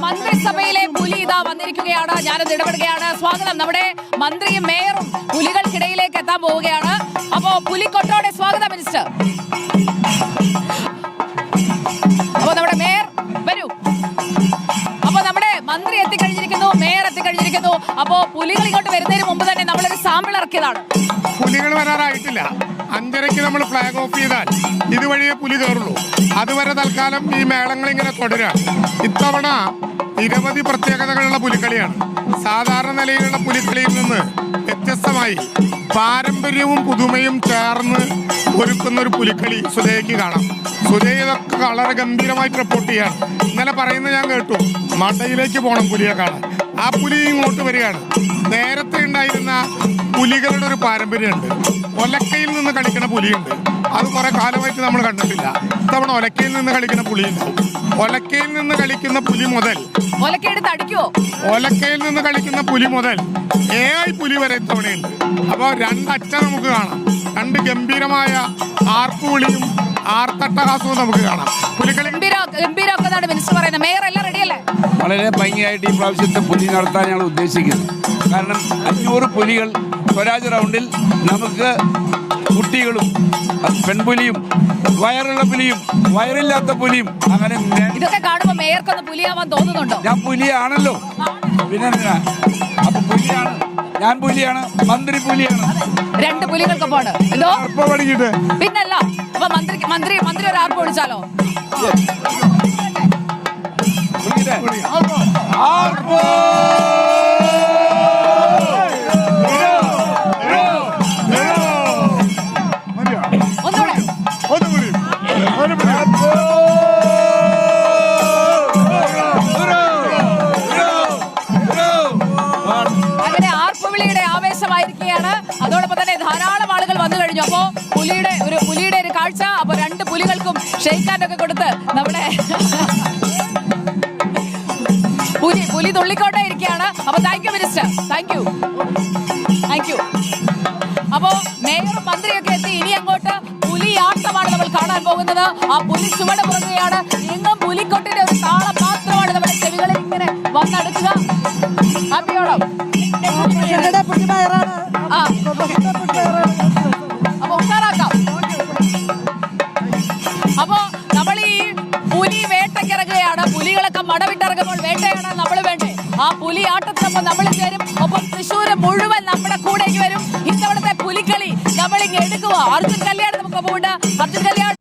മന്ത്രിസഭയിലെ പുലി ഇതാ വന്നിരിക്കുകയാണ്. ഞാനത് ഇടപെടുകയാണ്. സ്വാഗതം. നമ്മുടെ മന്ത്രിയും മേയറും പുലികൾക്കിടയിലേക്ക് എത്താൻ പോവുകയാണ്. അപ്പോ പുലിക്കൊട്ടോടെ സ്വാഗതം മിനിസ്റ്റർ. അപ്പോ നമ്മുടെ മേയർ വരൂ. അപ്പോ നമ്മുടെ മന്ത്രി എത്തിക്കഴിഞ്ഞിരിക്കുന്നു, മേയർ എത്തിക്കഴിഞ്ഞിരിക്കുന്നു. അപ്പോ പുലികൾ ഇങ്ങോട്ട് വരുന്നതിന് മുമ്പ് തന്നെ നമ്മളൊരു സാമ്പിൾ ഇറക്കിയതാണ്. പുലികൾ വരാറായിട്ടില്ല. 5:30 നമ്മൾ ഫ്ലാഗ് ഓഫ് ചെയ്താൽ ഇതുവഴിയേ പുലി കയറുള്ളൂ. അതുവരെ തൽക്കാലം ഈ മേളങ്ങൾ ഇങ്ങനെ തുടരുക. ഇത്തവണ നിരവധി പ്രത്യേകതകളുള്ള പുലിക്കളിയാണ്. സാധാരണ നിലയിലുള്ള പുലിക്കളിയിൽ നിന്ന് വ്യത്യസ്തമായി പാരമ്പര്യവും പുതുമയും ചേർന്ന് ഒരുക്കുന്ന ഒരു പുലിക്കളി സുധയ്ക്ക് കാണാം. സുധയ ഇതൊക്കെ വളരെ ഗംഭീരമായിട്ട് റിപ്പോർട്ട് ചെയ്യാണ്. ഇന്നലെ പറയുന്നത് ഞാൻ കേട്ടു, മടയിലേക്ക് പോകണം പുലിയെ കാണാൻ. ആ പുലി ഇങ്ങോട്ട് വരികയാണ്. നേരത്തെ ഉണ്ടായിരുന്ന പുലികളുടെ ഒരു പാരമ്പര്യമുണ്ട്. ഒലക്കയിൽ നിന്ന് കളിക്കുന്ന പുലിയുണ്ട്. അത് കുറെ കാലമായിട്ട് നമ്മൾ കണ്ടിട്ടില്ല. ഇത്തവണ ഒലക്കയിൽ നിന്ന് കളിക്കുന്ന പുലി ഉണ്ടാവും. ഒലക്കയിൽ നിന്ന് കളിക്കുന്ന പുലി മുതൽ ഒലക്കയിൽ നിന്ന് കളിക്കുന്ന പുലി മുതൽ പുലി വരെ ഇത്തവണയുണ്ട്. അപ്പോൾ രണ്ടറ്റ നമുക്ക് കാണാം. രണ്ട് ഗംഭീരമായ ആർപ്പുവിളിയും ആർത്തട്ടഹാസവും നമുക്ക് കാണാം. പുലികളി മിനിസ്റ്റർ പറയുന്നത്. മേയർ എല്ലാം റെഡിയല്ലേ? വളരെ ഭംഗിയായിട്ട് ഈ പ്രാവശ്യത്തെ പുലി നടത്താൻ ഞങ്ങൾ ഉദ്ദേശിക്കുന്നത്. കാരണം 500 പുലികൾ സ്വരാജ് റൗണ്ടിൽ നമുക്ക് കുട്ടികളും പെൺപുലിയും വയറുള്ള പുലിയും വയറില്ലാത്ത പുലിയും അങ്ങനെ. ഇതൊക്കെ കാണുമ്പോൾ മേയർക്കൊന്ന് പുലിയാവാൻ തോന്നുന്നുണ്ടോ? ഞാൻ പുലിയാണല്ലോ, പിന്നെ അപ്പൊ പുലിയാണ്, ഞാൻ പുലിയാണ്, മന്ത്രി പുലിയാണ്. 2 പുലികൾക്കൊപ്പമാണ്. എന്തോ പിന്നല്ല. അപ്പൊ മന്ത്രി ഒരു ആർപ്പ് വിളിച്ചാലോ? അങ്ങനെ ആർപ്പുവിളിയുടെ ആവേശമായിരിക്കുകയാണ്. അതോടൊപ്പം തന്നെ ധാരാളം ആളുകൾ വന്നു കഴിഞ്ഞു. അപ്പോ പുലിയുടെ ഒരു കാഴ്ച. അപ്പൊ 2 പുലികൾക്കും ഷെയ്ക്കാനൊക്കെ കൊടുത്ത് നമ്മുടെ പുലി തുള്ളിക്കോട്ടെ ഇരിക്കുകയാണ്. അപ്പൊ thank you minister, thank you. അപ്പോ മേയറും മന്ത്രിയൊക്കെ എത്തി. ഇനി അങ്ങോട്ട് പുലിയാട്ടമാണ് നമ്മൾ കാണാൻ പോകുന്നത്. ആ പുലി ചുവട് പുറകുകയാണ്. എങ്ങും പുലിക്കൊട്ടിന്റെ ഒരു താളം മാത്രമാണ് നമ്മുടെ ചെവികളിൽ ഇങ്ങനെ വന്നെടുക്കുക. ഹാപ്പിയോളം. അപ്പൊ ഉഷാറാക്കാം. അപ്പോ നമ്മൾ ഈ പുലി വേട്ടയ്ക്കിറങ്ങുകയാണ്. പുലികളൊക്കെ മടവിട്ടിറങ്ങുമ്പോൾ വേട്ടയാണ് നമ്മൾ വേണ്ടേ. ആ പുലി ആട്ടത്തിനൊപ്പം നമ്മൾ ചേരും. ഒപ്പം തൃശ്ശൂര് മുഴുവൻ നമ്മുടെ കൂടേക്ക് വരും. ഇത്തവണത്തെ പുലിക്കളി നമ്മൾ ഇങ്ങനെ എടുക്കുക. അർജുൻ കല്യാൺ നമുക്ക് പോകണ്ട. അർജുൻ കല്യാൺ